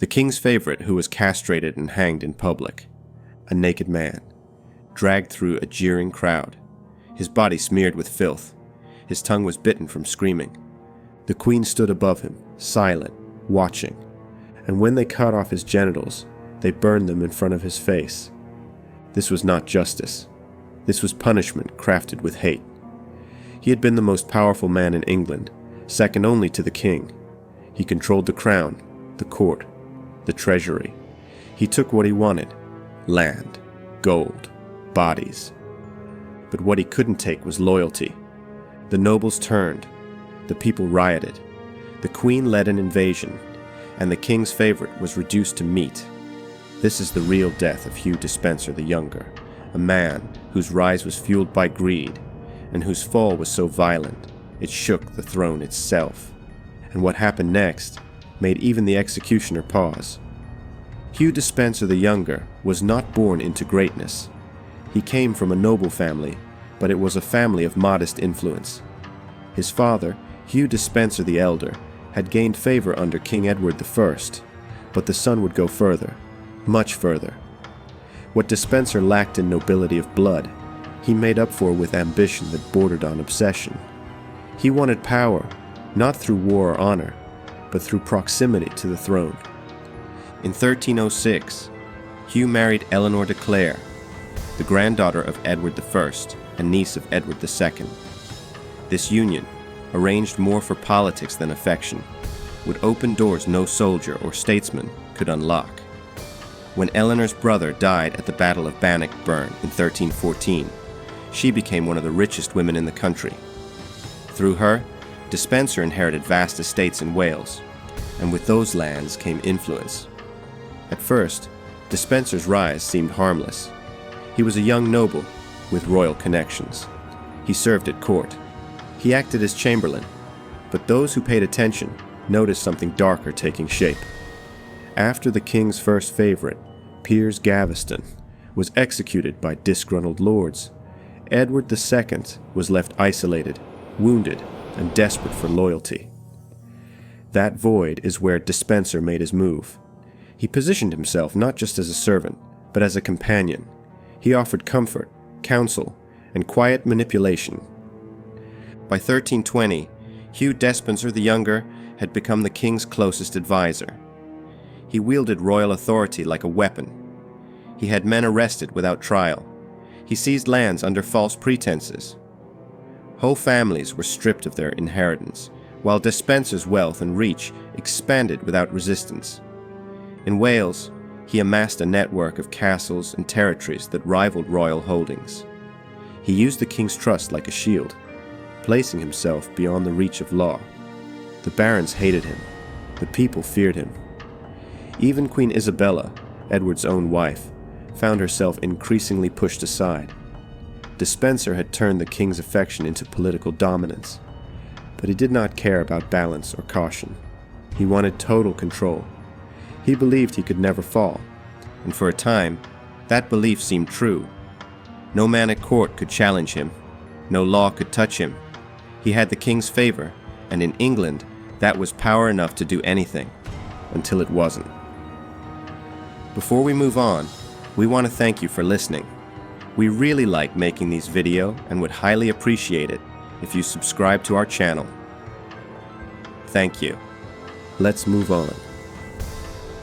The king's favorite, who was castrated and hanged in public. A naked man, dragged through a jeering crowd, his body smeared with filth. His tongue was bitten from screaming. The queen stood above him, silent, watching, and when they cut off his genitals, they burned them in front of his face. This was not justice. This was punishment crafted with hate. He had been the most powerful man in England, second only to the king. He controlled the crown, the court, the treasury. He took what he wanted: land, gold, bodies. But what he couldn't take was loyalty. The nobles turned. The people rioted. The queen led an invasion, and the king's favorite was reduced to meat. This is the real death of Hugh Despenser the Younger, a man whose rise was fueled by greed, and whose fall was so violent it shook the throne itself. And what happened next made even the executioner pause. Hugh Despenser the Younger was not born into greatness. He came from a noble family, but it was a family of modest influence. His father, Hugh Despenser the Elder, had gained favor under King Edward I, but the son would go further, much further. What Despenser lacked in nobility of blood, he made up for with ambition that bordered on obsession. He wanted power, not through war or honor, but through proximity to the throne. In 1306, Hugh married Eleanor de Clare, the granddaughter of Edward I and niece of Edward II. This union, arranged more for politics than affection, would open doors no soldier or statesman could unlock. When Eleanor's brother died at the Battle of Bannockburn in 1314, she became one of the richest women in the country. Through her, Despenser inherited vast estates in Wales, and with those lands came influence. At first, Despenser's rise seemed harmless. He was a young noble with royal connections. He served at court. He acted as chamberlain, but those who paid attention noticed something darker taking shape. After the king's first favorite, Piers Gaveston, was executed by disgruntled lords, Edward II was left isolated, wounded, and desperate for loyalty. That void is where Despenser made his move. He positioned himself not just as a servant, but as a companion. He offered comfort, counsel, and quiet manipulation. By 1320, Hugh Despenser the Younger had become the king's closest advisor. He wielded royal authority like a weapon. He had men arrested without trial. He seized lands under false pretenses. Whole families were stripped of their inheritance, while Despenser's wealth and reach expanded without resistance. In Wales, he amassed a network of castles and territories that rivaled royal holdings. He used the king's trust like a shield, placing himself beyond the reach of law. The barons hated him. The people feared him. Even Queen Isabella, Edward's own wife, found herself increasingly pushed aside. Despenser had turned the king's affection into political dominance, but he did not care about balance or caution. He wanted total control. He believed he could never fall, and for a time, that belief seemed true. No man at court could challenge him. No law could touch him. He had the king's favor, and in England, that was power enough to do anything, until it wasn't. Before we move on, we want to thank you for listening. We really like making these videos and would highly appreciate it if you subscribe to our channel. Thank you. Let's move on.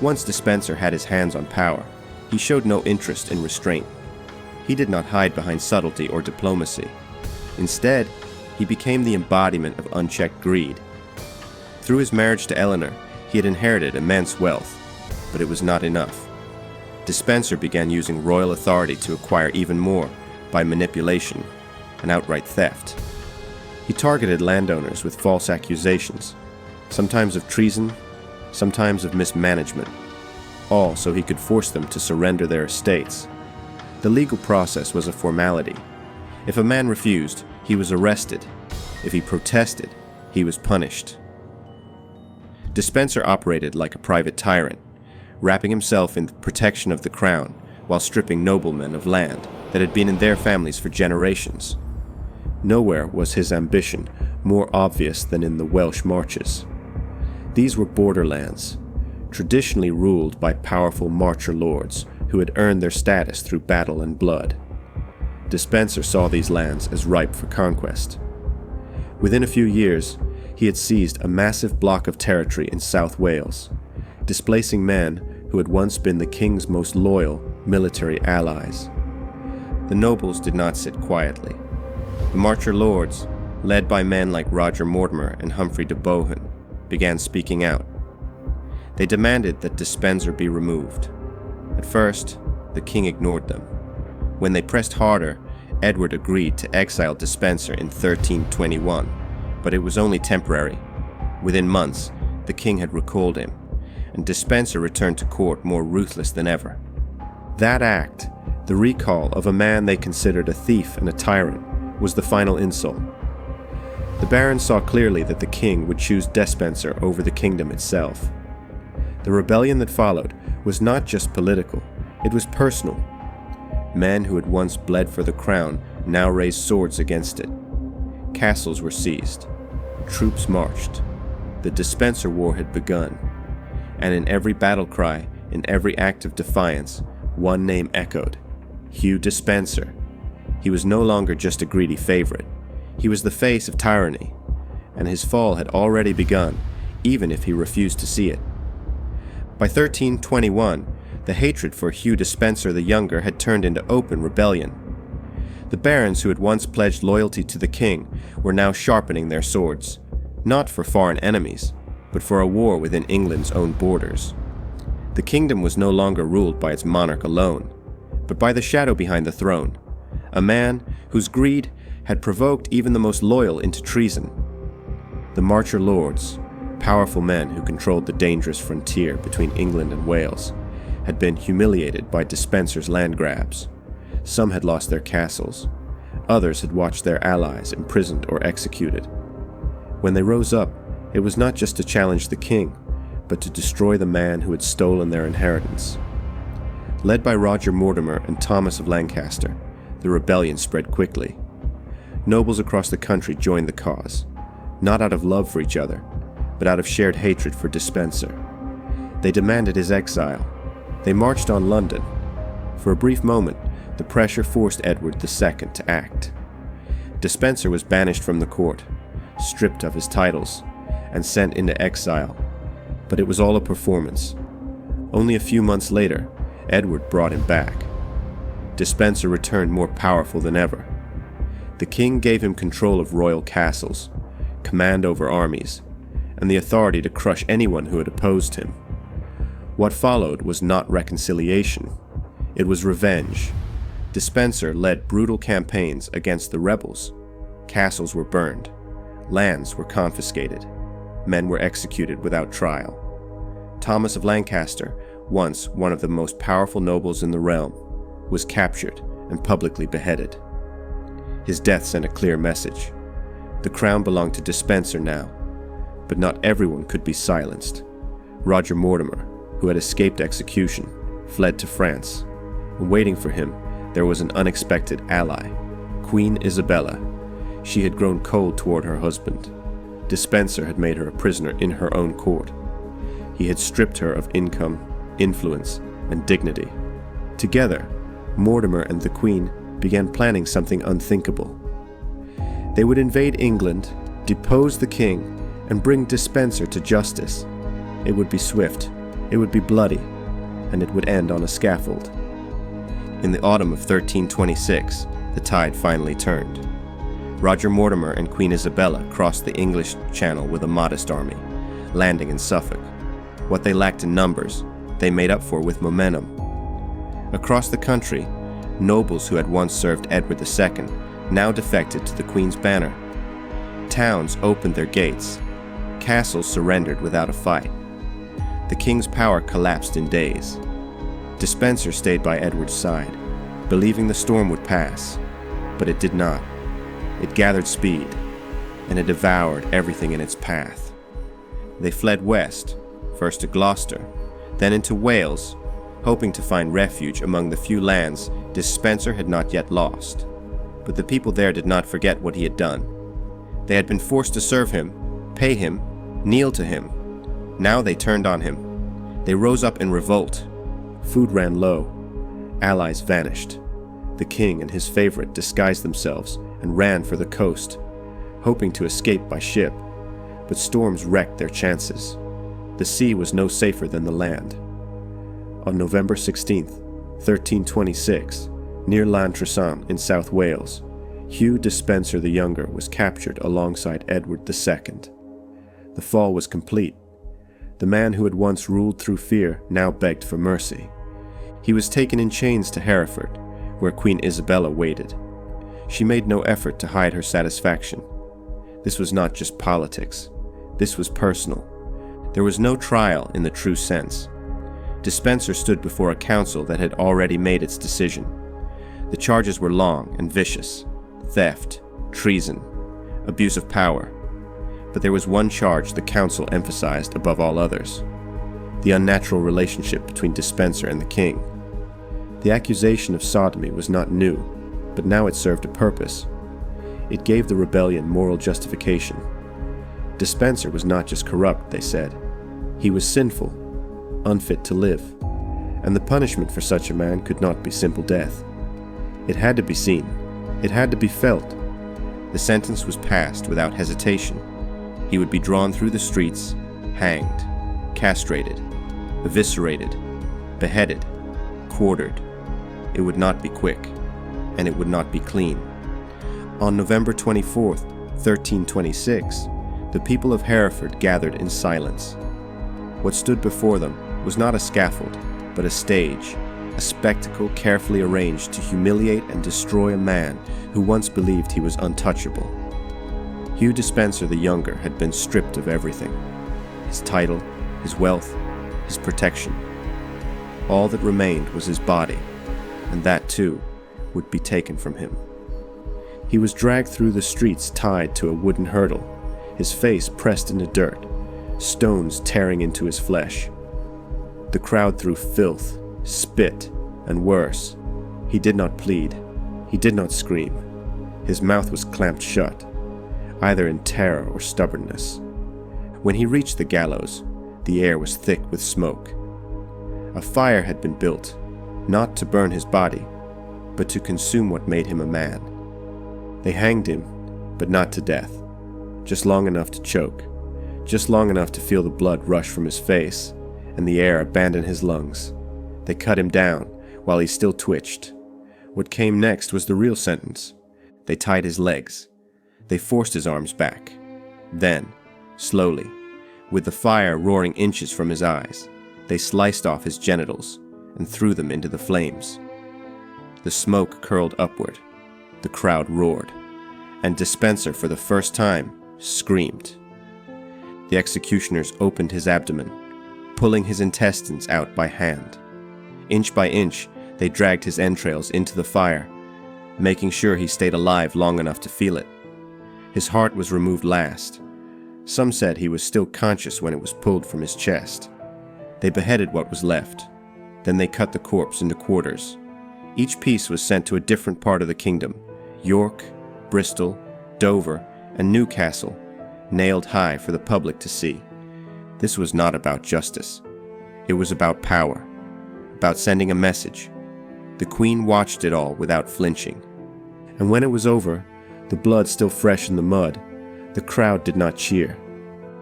Once Despenser had his hands on power, he showed no interest in restraint. He did not hide behind subtlety or diplomacy. Instead, he became the embodiment of unchecked greed. Through his marriage to Eleanor, he had inherited immense wealth, but it was not enough. Despenser began using royal authority to acquire even more by manipulation and outright theft. He targeted landowners with false accusations, sometimes of treason, sometimes of mismanagement, all so he could force them to surrender their estates. The legal process was a formality. If a man refused, he was arrested. If he protested, he was punished. Despenser operated like a private tyrant, wrapping himself in the protection of the crown while stripping noblemen of land that had been in their families for generations. Nowhere was his ambition more obvious than in the Welsh marches. These were borderlands, traditionally ruled by powerful marcher lords who had earned their status through battle and blood. Despenser saw these lands as ripe for conquest. Within a few years, he had seized a massive block of territory in South Wales, displacing men who had once been the king's most loyal military allies. The nobles did not sit quietly. The marcher lords, led by men like Roger Mortimer and Humphrey de Bohun, began speaking out. They demanded that Despenser be removed. At first, the king ignored them. When they pressed harder, Edward agreed to exile Despenser in 1321, but it was only temporary. Within months, the king had recalled him, and Despenser returned to court more ruthless than ever. That act, the recall of a man they considered a thief and a tyrant, was the final insult. The barons saw clearly that the king would choose Despenser over the kingdom itself. The rebellion that followed was not just political, it was personal. Men who had once bled for the crown now raised swords against it. Castles were seized. Troops marched. The Despenser War had begun. And in every battle cry, in every act of defiance, one name echoed: Hugh Despenser. He was no longer just a greedy favorite. He was the face of tyranny, and his fall had already begun, even if he refused to see it. By 1321, the hatred for Hugh Despenser the Younger had turned into open rebellion. The barons who had once pledged loyalty to the king were now sharpening their swords, not for foreign enemies, but for a war within England's own borders. The kingdom was no longer ruled by its monarch alone, but by the shadow behind the throne, a man whose greed had provoked even the most loyal into treason. The marcher lords, powerful men who controlled the dangerous frontier between England and Wales, had been humiliated by Despenser's land grabs. Some had lost their castles. Others had watched their allies imprisoned or executed. When they rose up, it was not just to challenge the king, but to destroy the man who had stolen their inheritance. Led by Roger Mortimer and Thomas of Lancaster, the rebellion spread quickly. Nobles across the country joined the cause, not out of love for each other, but out of shared hatred for Despenser. They demanded his exile. They marched on London. For a brief moment, the pressure forced Edward II to act. Despenser was banished from the court, stripped of his titles, and sent into exile. But it was all a performance. Only a few months later, Edward brought him back. Despenser returned more powerful than ever. The king gave him control of royal castles, command over armies, and the authority to crush anyone who had opposed him. What followed was not reconciliation. It was revenge. Despenser led brutal campaigns against the rebels. Castles were burned. Lands were confiscated. Men were executed without trial. Thomas of Lancaster, once one of the most powerful nobles in the realm, was captured and publicly beheaded. His death sent a clear message. The crown belonged to Despenser now, but not everyone could be silenced. Roger Mortimer, who had escaped execution, fled to France, and waiting for him there was an unexpected ally, Queen Isabella. She had grown cold toward her husband. Despenser had made her a prisoner in her own court. He had stripped her of income, influence, and dignity. Together, Mortimer and the Queen began planning something unthinkable. They would invade England, depose the king, and bring Despenser to justice. It would be swift, it would be bloody, and it would end on a scaffold. In the autumn of 1326, the tide finally turned. Roger Mortimer and Queen Isabella crossed the English Channel with a modest army, landing in Suffolk. What they lacked in numbers, they made up for with momentum. Across the country, nobles who had once served Edward II now defected to the Queen's banner. Towns opened their gates. Castles surrendered without a fight. The king's power collapsed in days. Despenser stayed by Edward's side, believing the storm would pass, but it did not. It gathered speed, and it devoured everything in its path. They fled west, first to Gloucester, then into Wales, hoping to find refuge among the few lands Despenser had not yet lost. But the people there did not forget what he had done. They had been forced to serve him, pay him, kneel to him. Now they turned on him. They rose up in revolt. Food ran low. Allies vanished. The king and his favorite disguised themselves and ran for the coast, hoping to escape by ship, but storms wrecked their chances. The sea was no safer than the land. On November 16th, 1326, near Llantrisant in South Wales, Hugh Despenser the Younger was captured alongside Edward II. The fall was complete. The man who had once ruled through fear now begged for mercy. He was taken in chains to Hereford, where Queen Isabella waited. She made no effort to hide her satisfaction. This was not just politics. This was personal. There was no trial in the true sense. Despenser stood before a council that had already made its decision. The charges were long and vicious: theft, treason, abuse of power. But there was one charge the council emphasized above all others: the unnatural relationship between Despenser and the king. The accusation of sodomy was not new, but now it served a purpose. It gave the rebellion moral justification. Despenser was not just corrupt, they said. He was sinful, unfit to live, and the punishment for such a man could not be simple death. It had to be seen. It had to be felt. The sentence was passed without hesitation. He would be drawn through the streets, hanged, castrated, eviscerated, beheaded, quartered. It would not be quick, and it would not be clean. On November 24th, 1326, the people of Hereford gathered in silence. What stood before them was not a scaffold, but a stage, a spectacle carefully arranged to humiliate and destroy a man who once believed he was untouchable. Hugh Despenser the Younger had been stripped of everything: his title, his wealth, his protection. All that remained was his body, and that too would be taken from him. He was dragged through the streets tied to a wooden hurdle, his face pressed into dirt, stones tearing into his flesh. The crowd threw filth, spit, and worse. He did not plead. He did not scream. His mouth was clamped shut, either in terror or stubbornness. When he reached the gallows, the air was thick with smoke. A fire had been built, not to burn his body, but to consume what made him a man. They hanged him, but not to death, just long enough to choke, just long enough to feel the blood rush from his face and the air abandon his lungs. They cut him down while he still twitched. What came next was the real sentence. They tied his legs. They forced his arms back. Then, slowly, with the fire roaring inches from his eyes, they sliced off his genitals and threw them into the flames. The smoke curled upward. The crowd roared, and Despenser, for the first time, screamed. The executioners opened his abdomen, pulling his intestines out by hand. Inch by inch, they dragged his entrails into the fire, making sure he stayed alive long enough to feel it. His heart was removed last. Some said he was still conscious when it was pulled from his chest. They beheaded what was left. Then they cut the corpse into quarters. Each piece was sent to a different part of the kingdom: York, Bristol, Dover, and Newcastle, nailed high for the public to see. This was not about justice. It was about power, about sending a message. The Queen watched it all without flinching. And when it was over, the blood still fresh in the mud, the crowd did not cheer.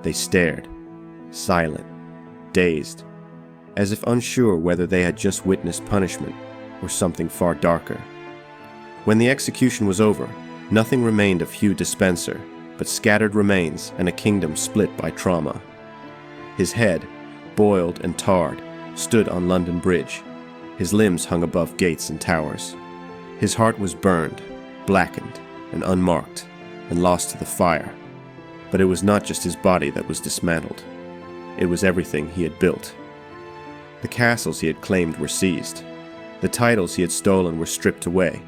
They stared, silent, dazed, as if unsure whether they had just witnessed punishment or something far darker. When the execution was over, nothing remained of Hugh Despenser but scattered remains and a kingdom split by trauma. His head, boiled and tarred, stood on London Bridge. His limbs hung above gates and towers. His heart was burned, blackened, and unmarked, and lost to the fire. But it was not just his body that was dismantled. It was everything he had built. The castles he had claimed were seized. The titles he had stolen were stripped away.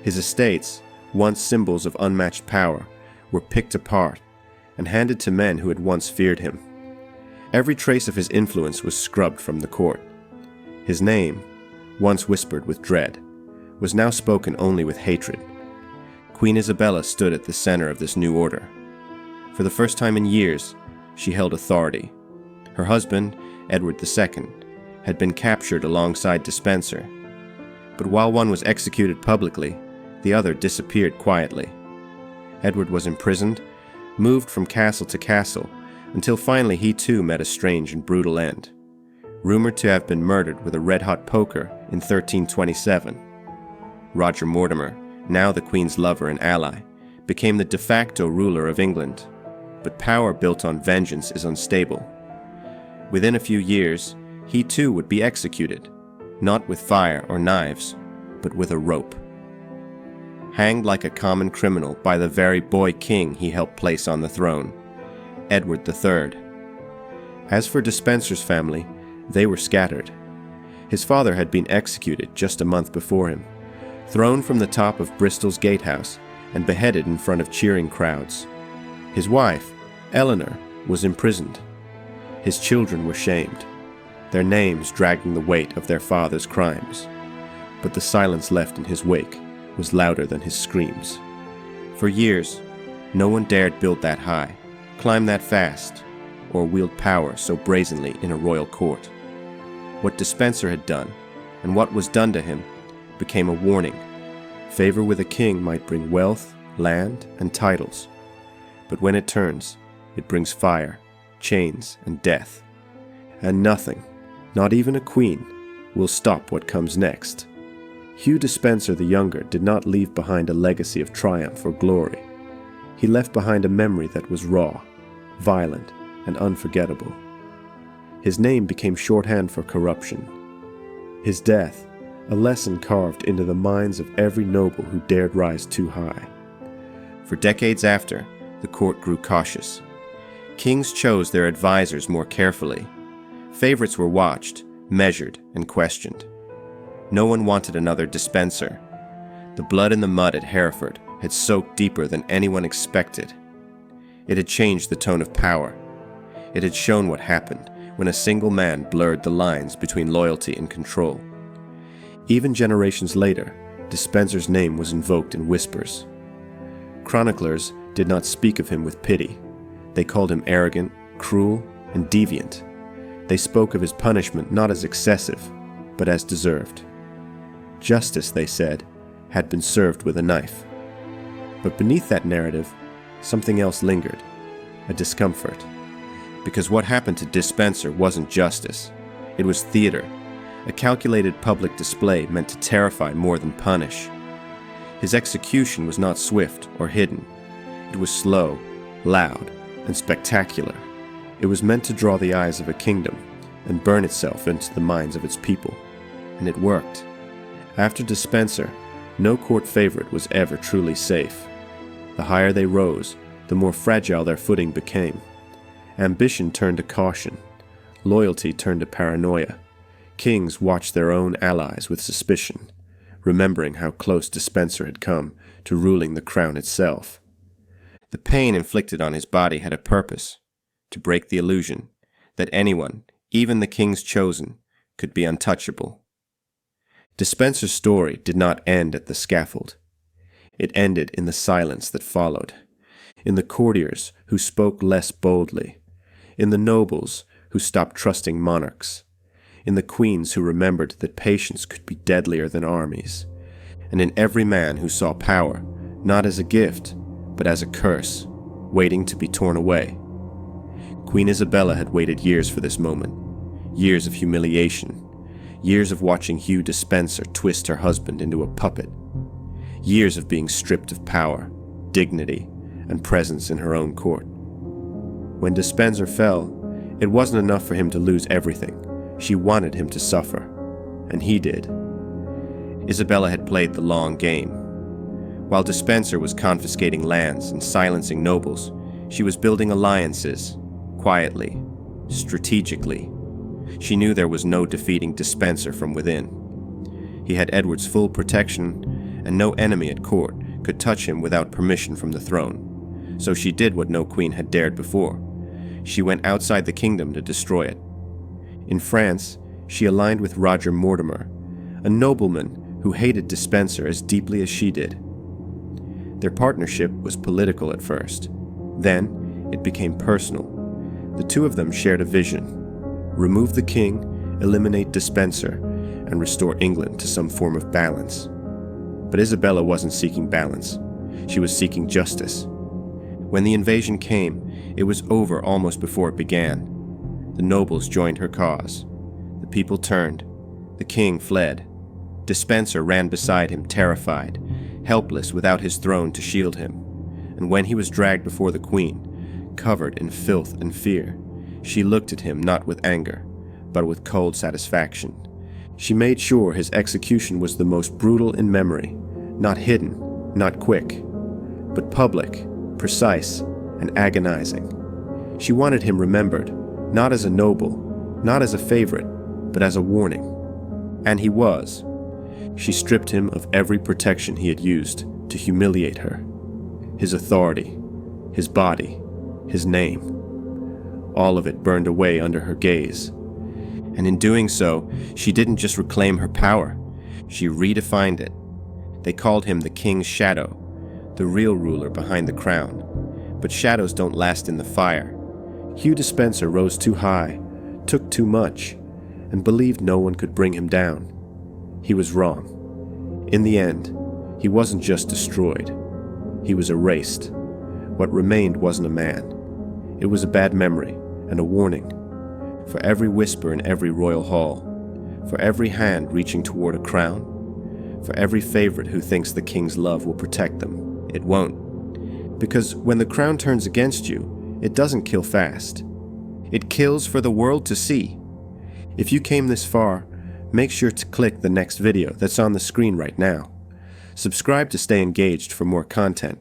His estates, once symbols of unmatched power, were picked apart and handed to men who had once feared him. Every trace of his influence was scrubbed from the court. His name, once whispered with dread, was now spoken only with hatred. Queen Isabella stood at the center of this new order. For the first time in years, she held authority. Her husband, Edward II, had been captured alongside Despenser. But while one was executed publicly, the other disappeared quietly. Edward was imprisoned, moved from castle to castle, until finally he too met a strange and brutal end. Rumored to have been murdered with a red-hot poker in 1327. Roger Mortimer, now the Queen's lover and ally, became the de facto ruler of England. But power built on vengeance is unstable. Within a few years, he too would be executed, not with fire or knives, but with a rope. Hanged like a common criminal by the very boy king he helped place on the throne, Edward III. As for Despenser's family, they were scattered. His father had been executed just a month before him, thrown from the top of Bristol's gatehouse and beheaded in front of cheering crowds. His wife, Eleanor, was imprisoned. His children were shamed, their names dragging the weight of their father's crimes. But the silence left in his wake was louder than his screams. For years, no one dared build that high, climb that fast, or wield power so brazenly in a royal court. What Despenser had done, and what was done to him, became a warning. Favor with a king might bring wealth, land, and titles. But when it turns, it brings fire, chains, and death. And nothing, not even a queen, will stop what comes next. Hugh Despenser the Younger did not leave behind a legacy of triumph or glory. He left behind a memory that was raw, violent, and unforgettable. His name became shorthand for corruption. His death, a lesson carved into the minds of every noble who dared rise too high. For decades after, the court grew cautious. Kings chose their advisors more carefully. Favorites were watched, measured, and questioned. No one wanted another Despenser. The blood in the mud at Hereford had soaked deeper than anyone expected. It had changed the tone of power. It had shown what happened when a single man blurred the lines between loyalty and control. Even generations later, Despenser's name was invoked in whispers. Chroniclers did not speak of him with pity. They called him arrogant, cruel, and deviant. They spoke of his punishment not as excessive, but as deserved. Justice, they said, had been served with a knife. But beneath that narrative, something else lingered, a discomfort. Because what happened to Despenser wasn't justice. It was theater, a calculated public display meant to terrify more than punish. His execution was not swift or hidden. It was slow, loud, and spectacular. It was meant to draw the eyes of a kingdom and burn itself into the minds of its people. And it worked. After Despenser, no court favorite was ever truly safe. The higher they rose, the more fragile their footing became. Ambition turned to caution. Loyalty turned to paranoia. Kings watched their own allies with suspicion, remembering how close Despenser had come to ruling the crown itself. The pain inflicted on his body had a purpose, to break the illusion that anyone, even the king's chosen, could be untouchable. Despenser's story did not end at the scaffold. It ended in the silence that followed, in the courtiers who spoke less boldly, in the nobles who stopped trusting monarchs, in the queens who remembered that patience could be deadlier than armies, and in every man who saw power not as a gift, but as a curse, waiting to be torn away. Queen Isabella had waited years for this moment, years of humiliation, years of watching Hugh Despenser twist her husband into a puppet, years of being stripped of power, dignity, and presence in her own court. When Despenser fell, it wasn't enough for him to lose everything. She wanted him to suffer, and he did. Isabella had played the long game. While Despenser was confiscating lands and silencing nobles, she was building alliances, quietly, strategically. She knew there was no defeating Despenser from within. He had Edward's full protection, and no enemy at court could touch him without permission from the throne. So she did what no queen had dared before. She went outside the kingdom to destroy it. In France, she aligned with Roger Mortimer, a nobleman who hated Despenser as deeply as she did. Their partnership was political at first. Then, it became personal. The two of them shared a vision, remove the king, eliminate Despenser, and restore England to some form of balance. But Isabella wasn't seeking balance. She was seeking justice. When the invasion came, it was over almost before it began. The nobles joined her cause. The people turned. The king fled. Despenser ran beside him, terrified, helpless without his throne to shield him. And when he was dragged before the queen, covered in filth and fear, she looked at him not with anger, but with cold satisfaction. She made sure his execution was the most brutal in memory, not hidden, not quick, but public, precise, and agonizing. She wanted him remembered, not as a noble, not as a favorite, but as a warning. And he was. She stripped him of every protection he had used to humiliate her. His authority, his body, his name. All of it burned away under her gaze. And in doing so, she didn't just reclaim her power, she redefined it. They called him the King's Shadow, the real ruler behind the crown. But shadows don't last in the fire. Hugh Despenser rose too high, took too much, and believed no one could bring him down. He was wrong. In the end, he wasn't just destroyed. He was erased. What remained wasn't a man. It was a bad memory and a warning. For every whisper in every royal hall, for every hand reaching toward a crown, for every favorite who thinks the king's love will protect them, it won't. Because when the crown turns against you, it doesn't kill fast. It kills for the world to see. If you came this far, make sure to click the next video that's on the screen right now. Subscribe to stay engaged for more content.